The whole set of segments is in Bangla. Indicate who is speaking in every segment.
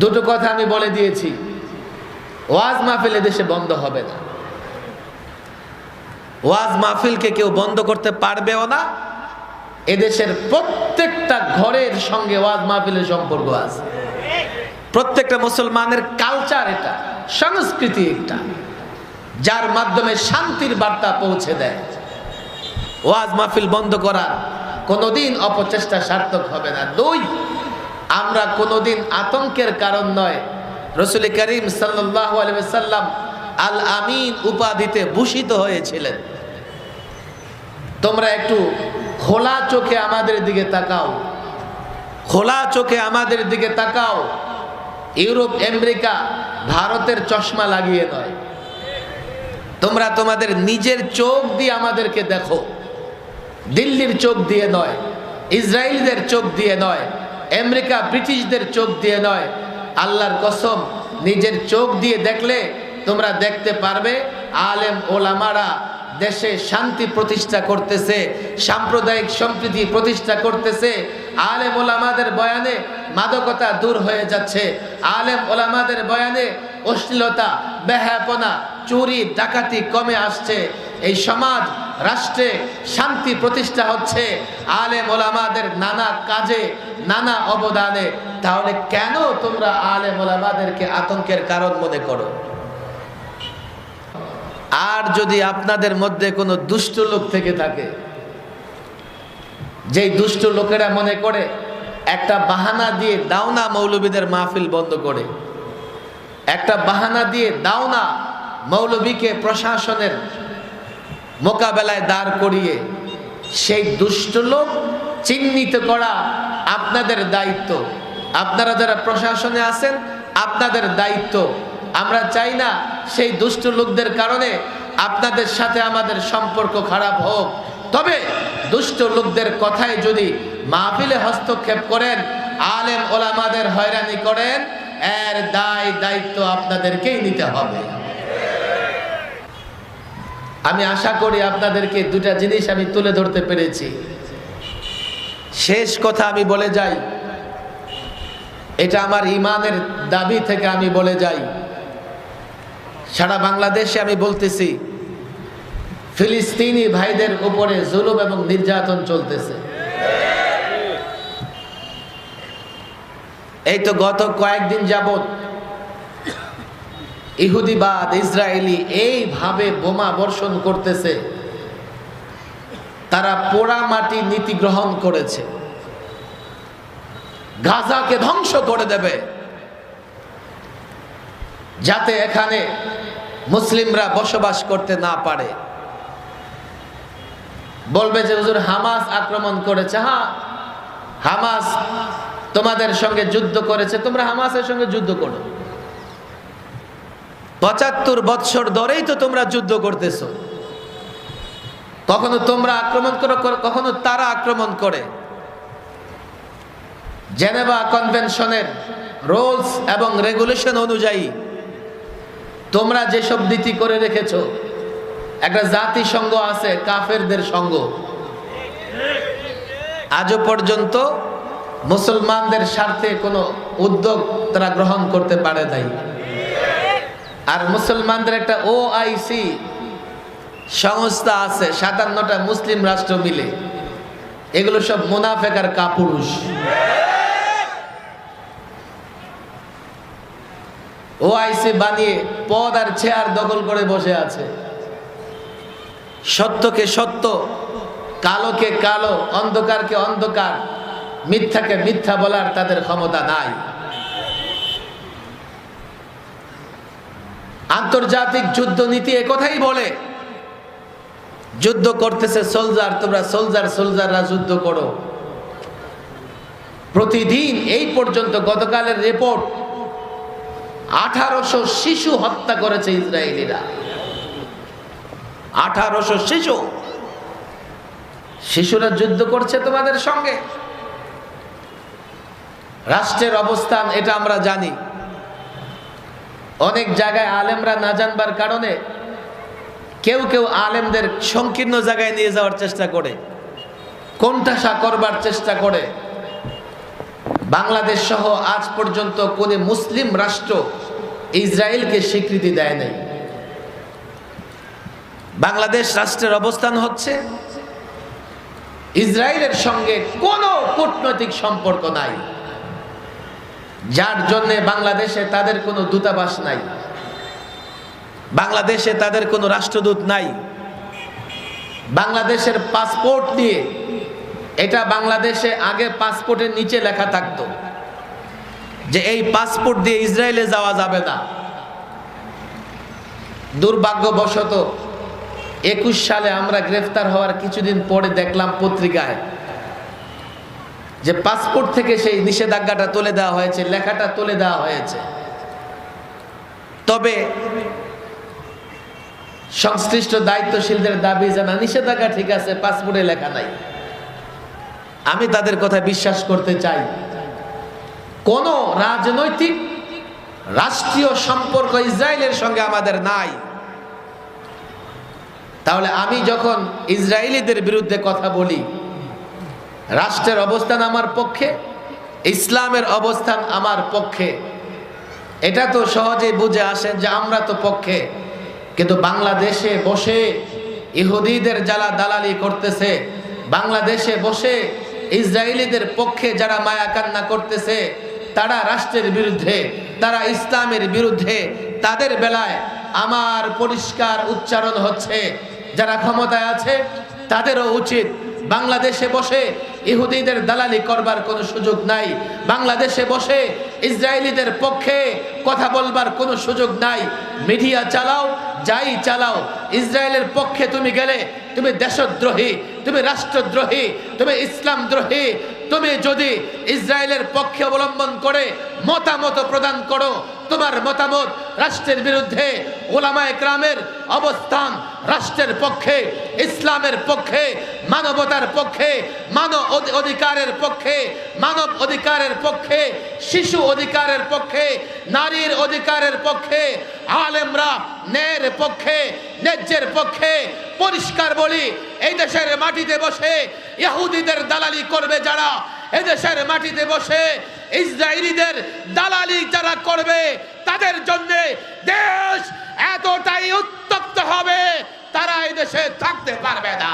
Speaker 1: দুটো কথা আমি বলে দিয়েছি, ওয়াজ মাহফিল দেশে বন্ধ হবে না। ওয়াজ মাহফিলকে কেউ বন্ধ করতে পারবেও না। এদেশের প্রত্যেকটা ঘরের সঙ্গে ওয়াজ মাহফিলের সম্পর্ক আছে। প্রত্যেকটা মুসলমানের কালচার, এটা সংস্কৃতি, একটা যার মাধ্যমে শান্তির বার্তা পৌঁছে দেয়। ওয়াজ মাহফিল বন্ধ করার কোনোদিন অপচেষ্টা সার্থক হবে না। দুই, আমরা কোনোদিন আতঙ্কের কারণ নয়। রাসূল করিম সাল্লাল্লাহু আলাইহি ওয়াসাল্লাম আল আমিন উপাধিতে ভূষিত হয়েছিলেন। তোমরা একটু খোলা চোখে আমাদের দিকে তাকাও, খোলা চোখে আমাদের দিকে তাকাও। ইউরোপ, আমেরিকা, ভারতের চশমা লাগিয়ে নয়, তোমরা তোমাদের নিজের চোখ দিয়ে আমাদেরকে দেখো। দিল্লির চোখ দিয়ে নয়, ইসরায়েলদের চোখ দিয়ে নয়, আমেরিকা ব্রিটিশদের চোখ দিয়ে নয়। আল্লাহর কসম, নিজের চোখ দিয়ে দেখলে তোমরা দেখতে পারবে আলেম ওলামারা দেশে শান্তি প্রতিষ্ঠা করতেছে, সাম্প্রদায়িক সম্প্রীতি প্রতিষ্ঠা করতেছে। আলেম ওলামাদের বয়ানে মাদকতা দূর হয়ে যাচ্ছে। আলেম ওলামাদের বয়ানে অশ্লীলতা, বেহায়াপনা, চুরি ডাকাতি কমে আসছে। এই সমাজ রাষ্ট্রে শান্তি প্রতিষ্ঠা হচ্ছে আলেম ওলামাদের নানা কাজে, নানা অবদানে। তাহলে কেন তোমরা আলেম ওলামাদেরকে আতঙ্কের কারণ মনে করো? আর যদি আপনাদের মধ্যে কোনো দুষ্ট লোক থেকে থাকে, যেই দুষ্ট লোকেরা মনে করে একটা বাহানা দিয়ে দাও না মৌলবীদের মাহফিল বন্ধ করে, একটা বাহানা দিয়ে দাও না মৌলবীকে প্রশাসনের মোকাবেলায় দাঁড় করিয়ে, সেই দুষ্ট লোক চিহ্নিত করা আপনাদের দায়িত্ব। আপনারা যারা প্রশাসনে আছেন, আপনাদের দায়িত্ব। আমরা চাই না সেই দুষ্ট লোকদের কারণে আপনাদের সাথে আমাদের সম্পর্ক খারাপ হোক। তবে দুষ্ট লোকদের কথায় যদি মাহফিলে হস্তক্ষেপ করেন, আলেম ওলামাদের হয়রানি করেন, এর দায়িত্ব আপনাদেরকেই নিতে হবে। আমি আশা করি আপনাদেরকে দুটা জিনিস আমি তুলে ধরতে পেরেছি। শেষ কথা আমি বলে যাই, এটা আমার ইমানের দাবি থেকে আমি বলে যাই। সারা বাংলাদেশে আমি বলতেছি, ফিলিস্তিনি ভাইদের উপরে জুলুম এবং নির্যাতন চলতেছে। এই তো গত কয়েকদিন যাবত ইহুদিবাদ, ইসরায়েলি এইভাবে বোমা বর্ষণ করতেছে। তারা পোড়া মাটি নীতি গ্রহণ করেছে, গাজাকে ধ্বংস করে দেবে, যাতে এখানে মুসলিমরা বসবাস করতে না পারে। বলবে যে হুজুর হামাস আক্রমণ করেছে। হ্যাঁ, হামাস তোমাদের সঙ্গে যুদ্ধ করেছে, তোমরা হামাসের সঙ্গে যুদ্ধ করো। ৭৫ বৎসর ধরেই তো তোমরা যুদ্ধ করতেছো। কখনো তোমরা আক্রমণ করো, কখনো তারা আক্রমণ করে। জেনেভা কনভেনশনের রুলস এবং রেগুলেশন অনুযায়ী তোমরা যেসব নীতি করে রেখেছো, একটা জাতিসংঘ আছে, কাফেরদের সংঘ, আজও পর্যন্ত মুসলমানদের স্বার্থে কোনো উদ্যোগ তারা গ্রহণ করতে পারে নাই। আর মুসলমানদের একটা OIC সংস্থা আছে, ৫৭টা মুসলিম রাষ্ট্র মিলে। এগুলো সব মুনাফেক আর কাপুরুষ। OIC বানিয়ে পদ আর চেয়ার দখল করে বসে আছে। সত্যকে সত্য, কালোকে কালো, অন্ধকারকে অন্ধকার, মিথ্যাকে মিথ্যা বলার তাদের ক্ষমতা নাই। আন্তর্জাতিক যুদ্ধ নীতি একথাই বলে, যুদ্ধ করতেছে সোলজার, তোমরা সোলজাররা যুদ্ধ করো। প্রতিদিন এই পর্যন্ত গতকালের রিপোর্ট 1800 শিশু হত্যা করেছে ইসরায়েলিরা। 1800 শিশুরা যুদ্ধ করছে তোমাদের সঙ্গে। রাষ্ট্রের অবস্থান এটা আমরা জানি। অনেক জায়গায় আলেমরা না জানবার কারণে কেউ কেউ আলেমদের সংকীর্ণ জায়গায় নিয়ে যাওয়ার চেষ্টা করে, কোণঠাসা করবার চেষ্টা করে। বাংলাদেশ সহ আজ পর্যন্ত কোন মুসলিম রাষ্ট্র ইসরায়েলকে স্বীকৃতি দেয় নাই। বাংলাদেশ রাষ্ট্রের অবস্থান হচ্ছে ইসরায়েলের সঙ্গে কোনো কূটনৈতিক সম্পর্ক নাই, যার জন্য বাংলাদেশে তাদের কোনো দূতাবাস নাই, বাংলাদেশে তাদের কোনো রাষ্ট্রদূত নাই। বাংলাদেশের পাসপোর্ট নিয়ে, এটা বাংলাদেশে আগে পাসপোর্টের নিচে লেখা থাকতো যে এই পাসপোর্ট দিয়ে ইসরায়েলে যাওয়া যাবে না। দুর্ভাগ্যবশত 21 সালে আমরা গ্রেফতার হওয়ার কিছুদিন পরে দেখলাম পত্রিকায় যে পাসপোর্ট থেকে সেই নিষেধাজ্ঞাটা তুলে দেওয়া হয়েছে, লেখাটা তুলে দেওয়া হয়েছে। তবে সংশ্লিষ্ট দায়িত্বশীলদের দাবি জানা নিষেধাজ্ঞা ঠিক আছে, পাসপোর্টে লেখা নাই। আমি তাদের কথা বিশ্বাস করতে চাই। কোন রাজনৈতিক রাষ্ট্রীয় সম্পর্ক ইসরায়েলের সঙ্গে আমাদের নাই। তাহলে আমি যখন ইসরায়েলিদের বিরুদ্ধে কথা বলি, রাষ্ট্রের অবস্থান আমার পক্ষে, ইসলামের অবস্থান আমার পক্ষে, এটা তো সহজেই বুঝে আসে যে আমরা তো পক্ষে। কিন্তু বাংলাদেশে বসে ইহুদিদের যারা দালালি করতেছে, বাংলাদেশে বসে ইসরায়েলিদের পক্ষে যারা মায়া কান্না করতেছে, তারা রাষ্ট্রের বিরুদ্ধে, তারা ইসলামের বিরুদ্ধে, তাদের বেলায় আমার পরিষ্কার উচ্চারণ হচ্ছে, যারা ক্ষমতায় আছে তাদেরও উচিত বাংলাদেশে বসে ইহুদিদের দালালি করবার কোনো সুযোগ নাই, বাংলাদেশে বসে ইসরায়েলিদের পক্ষে কথা বলবার কোনো সুযোগ নাই। মিডিয়া চালাও, যাই চালাও, ইসরায়েলের পক্ষে তুমি গেলে তুমি দেশদ্রোহী, তুমি রাষ্ট্রদ্রোহী, তুমি ইসলামদ্রোহী। তুমি যদি ইসরায়েলের পক্ষে অবলম্বন করে মতামত প্রদান করো, তোমার মতামত রাষ্ট্রের বিরুদ্ধে। ওলামায়ে কেরামের অবস্থান রাষ্ট্রের পক্ষে, ইসলামের পক্ষে, মানবতার পক্ষে, মানব অধিকারের পক্ষে, মানব অধিকারের পক্ষে, শিশু অধিকারের পক্ষে, নারীর অধিকারের পক্ষে। আলেমরা ন্যায়ের পক্ষে, ন্যায্যের পক্ষে। পরিষ্কার বলি, এই দেশের মাটিতে বসে ইহুদিদের দালালি করবে যারা, এদেশের মাটিতে বসে ইসরায়েলিদের দালালি যারা করবে, তাদের জন্য দেশ এতটাই উত্তপ্ত হবে, তারা এই দেশে থাকতে পারবে না।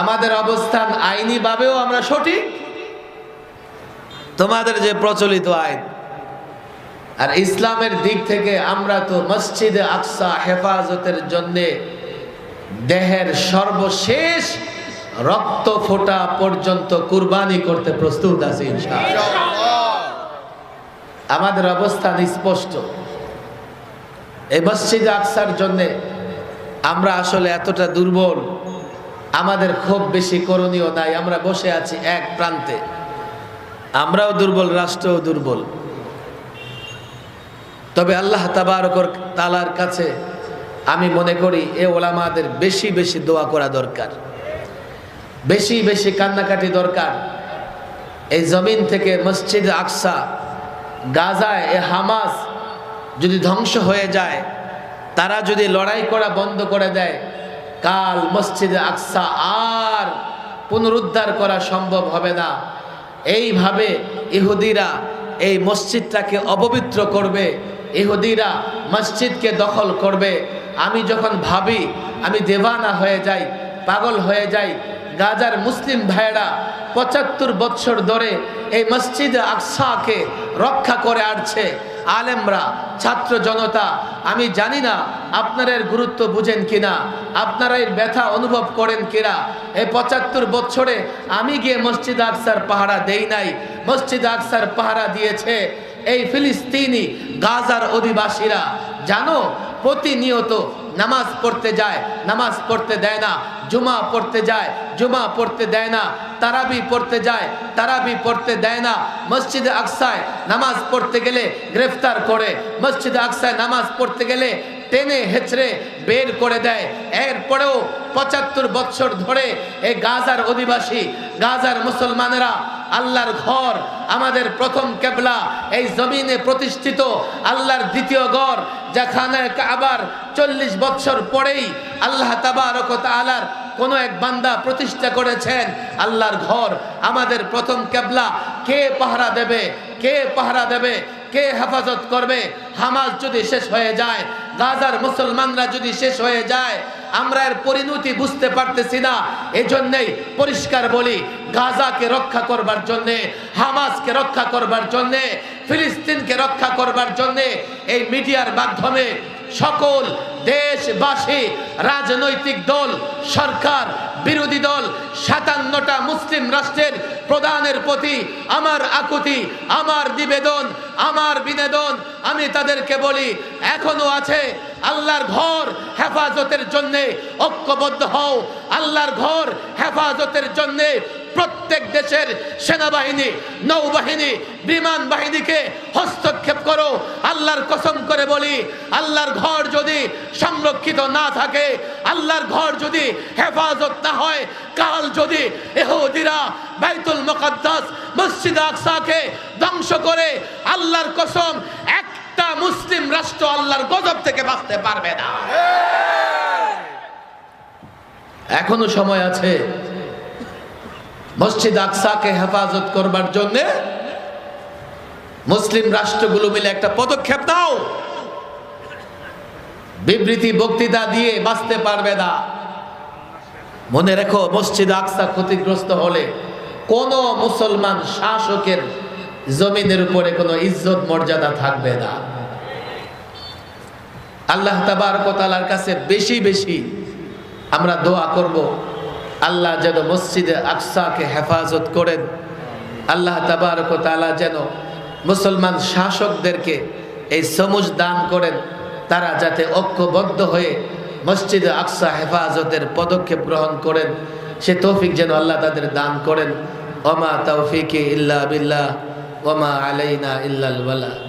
Speaker 1: আমাদের অবস্থান আইনি ভাবেও আমরা সঠিক, তোমাদের যে প্রচলিত আইন, আর ইসলামের দিক থেকে আমরা তো মসজিদে আকসা হেফাজতের জন্য দেহের সর্বশেষ রক্ত ফোঁটা পর্যন্ত কুরবানি করতে প্রস্তুত আছি ইনশাআল্লাহ। আমাদের অবস্থান স্পষ্ট। এই মসজিদে আকসার জন্য আমরা আসলে এতটা দুর্বল, আমাদের খুব বেশি করণীয় নাই। আমরা বসে আছি এক প্রান্তে, আমরাও দুর্বল, রাষ্ট্রও দুর্বল। তবে আল্লাহ তাবারক তাআলার কাছে আমি মনে করি এ ওলামাদের বেশি বেশি দোয়া করা দরকার, বেশি বেশি কান্নাকাটি দরকার। এই জমিন থেকে মসজিদ আকসা, গাজায় এ হামাস যদি ধ্বংস হয়ে যায়, তারা যদি লড়াই করা বন্ধ করে দেয়, কাল মসজিদে আকসা আর পুনরুদ্ধার করা সম্ভব হবে না। এইভাবে ইহুদিরা এই মসজিদটাকে অপবিত্র করবে, ইহুদিরা মসজিদকে দখল করবে। আমি যখন ভাবি, আমি দেওয়ানা হয়ে যাই, পাগল হয়ে যাই। গাজার মুসলিম ভাইয়েরা ৭৫ বছর ধরে এই মসজিদে আকসাকে রক্ষা করে আসছে। আলেমরা, ছাত্র জনতা, আমি জানি না আপনারা এর গুরুত্ব বুঝেন কিনা, আপনারা এর ব্যথা অনুভব করেন কিনা। এই ৭৫ বছরে আমি গিয়ে মসজিদ আকসার পাহারা দেই নাই, মসজিদ আকসার পাহারা দিয়েছে এই ফিলিস্তিনি গাজার অধিবাসীরা। জানো, প্রতিনিয়ত নামাজ পড়তে যায়, নামাজ পড়তে দেয় না, জুমা পড়তে যায়, জুমা পড়তে দেয় না, তারাবি পড়তে যায়, তারাবি পড়তে দেয় না। মসজিদে আকসায় নামাজ পড়তে গেলে গ্রেফতার করে, মসজিদে আকসায় নামাজ পড়তে গেলে টেনে হেঁচড়ে বের করে দেয়। এরপরেও ৭৫ বছর ধরে এই গাজার অধিবাসী, গাজার মুসলমানেরা আল্লাহর ঘর, আমাদের প্রথম কেবলা, এই জমিনে প্রতিষ্ঠিত আল্লাহর দ্বিতীয় ঘর, যেখানে কাবার ৪০ বছর পরেই আল্লাহ তাবারক ওয়া তাআলার কোন এক বান্দা প্রতিষ্ঠা করেছেন আল্লাহর ঘর, আমাদের প্রথম কেবলা। কে পাহারা দেবে? কে পাহারা দেবে? কে হেফাজত করবে? হামাস যদি শেষ হয়ে যায়, গাজার মুসলমানরা যদি শেষ হয়ে যায়, আমরা এর পরিণতি বুঝতে পারতেছি না। এজন্যই পরিষ্কার বলি, গাজাকে রক্ষা করবার জন্যে, হামাসকে রক্ষা করবার জন্যে, ফিলিস্তিনকে রক্ষা করবার জন্যে এই মিডিয়ার মাধ্যমে সকল দেশবাসী, রাজনৈতিক দল, সরকার, বিরোধী দল, ৫৭টা মুসলিম রাষ্ট্রের প্রধানের প্রতি আমার আকুতি, আমার নিবেদন, আমার বিনোদন, আমি তাদেরকে বলি, এখনো আছে আল্লাহর ঘর হেফাজতের জন্যে ঐক্যবদ্ধ হও। আল্লাহর ঘর হেফাজতের জন্যে প্রত্যেক দেশের সেনাবাহিনী, নৌবাহিনী, বিমান বাহিনীকে হস্তক্ষেপ করো। আল্লাহর কসম করে বলি, আল্লাহর ঘর যদি সংরক্ষিত না থাকে, আল্লাহর ঘর যদি হেফাজত না হয়, কাল যদি ইহুদিরা বাইতুল মুকাদ্দাস মসজিদ আকসাকে ধ্বংস করে, আল্লাহর কসম একটা মুসলিম রাষ্ট্র আল্লাহর গজব থেকে বাঁচতে পারবে না। এখনো সময় আছে মসজিদ আকসাকে হেফাজত করবার জন্য। মুসলিম রাষ্ট্রগুলো মিলে একটা পদক্ষেপ নাও। বিবৃতি বক্তৃতা দিয়ে বাঁচতে পারবে না। মনে রেখো, মসজিদ আকসা ক্ষতিগ্রস্ত হলে কোন মুসলমান শাসকের জমিনের উপরে কোনো ইজ্জত মর্যাদা থাকবে না। আল্লাহ তাবারক ওয়া তাআলার কাছে বেশি বেশি আমরা দোয়া করব, আল্লাহ যেন মসজিদে আকসাকে হেফাজত করেন। আল্লাহ তাবারক ওয়া তাআলা যেন মুসলমান শাসকদেরকে এই সমুজ দান করেন, তারা যাতে ঐক্যবদ্ধ হয়ে মসজিদে আকসা হেফাজতের পদক্ষেপ গ্রহণ করেন। সে তৌফিক যেন আল্লাহ তাদের দান করেন। ওমা তাওফিকি ইল্লা বিল্লাহ ওমা আলাইনা ইল্লাল বালাগ।